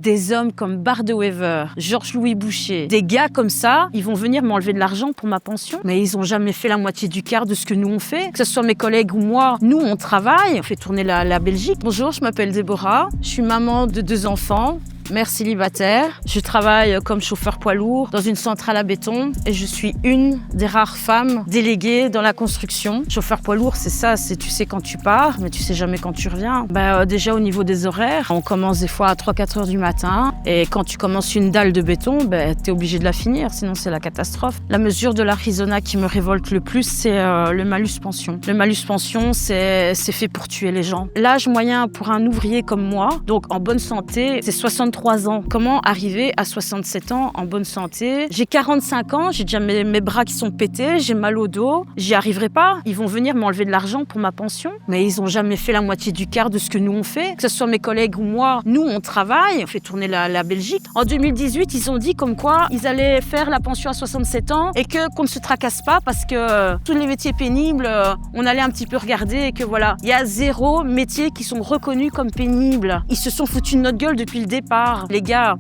Des hommes comme Bardot-Wever, Georges-Louis Boucher, des gars comme ça, ils vont venir m'enlever de l'argent pour ma pension. Mais ils ont jamais fait la moitié du quart de ce que nous on fait. Que ce soit mes collègues ou moi, nous on travaille, on fait tourner la Belgique. Bonjour, je m'appelle Déborah, je suis maman de 2 enfants. Mère célibataire, je travaille comme chauffeur poids lourd dans une centrale à béton et je suis une des rares femmes déléguées dans la construction. Chauffeur poids lourd, c'est ça, c'est tu sais quand tu pars, mais tu sais jamais quand tu reviens. Déjà au niveau des horaires, on commence des fois à 3-4 heures du matin et quand tu commences une dalle de béton, t'es obligé de la finir, sinon c'est la catastrophe. La mesure de l'Arizona qui me révolte le plus, c'est le malus pension. Le malus pension, c'est fait pour tuer les gens. L'âge moyen pour un ouvrier comme moi, donc en bonne santé, c'est 63 ans. Comment arriver à 67 ans en bonne santé? J'ai 45 ans, j'ai déjà mes bras qui sont pétés, j'ai mal au dos, j'y arriverai pas. Ils vont venir m'enlever de l'argent pour ma pension, mais ils ont jamais fait la moitié du quart de ce que nous on fait. Que ce soit mes collègues ou moi, nous on travaille, on fait tourner la Belgique. En 2018, ils ont dit comme quoi ils allaient faire la pension à 67 ans et qu'on ne se tracasse pas parce que tous les métiers pénibles, on allait un petit peu regarder et que voilà, il y a 0 métiers qui sont reconnus comme pénibles. Ils se sont foutus de notre gueule depuis le départ. Les gars,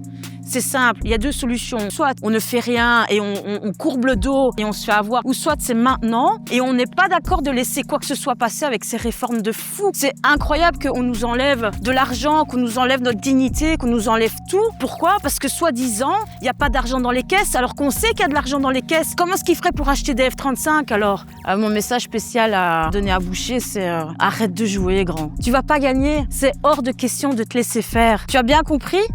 c'est simple, il y a 2 solutions. Soit on ne fait rien et on courbe le dos et on se fait avoir, ou soit c'est maintenant et on n'est pas d'accord de laisser quoi que ce soit passer avec ces réformes de fous. C'est incroyable qu'on nous enlève de l'argent, qu'on nous enlève notre dignité, qu'on nous enlève tout. Pourquoi? Parce que soi-disant, il n'y a pas d'argent dans les caisses, alors qu'on sait qu'il y a de l'argent dans les caisses. Comment est-ce qu'ils feraient pour acheter des F-35 alors? Mon message spécial à donner à Boucher, c'est arrête de jouer, grand. Tu vas pas gagner, c'est hors de question de te laisser faire. Tu as bien compris?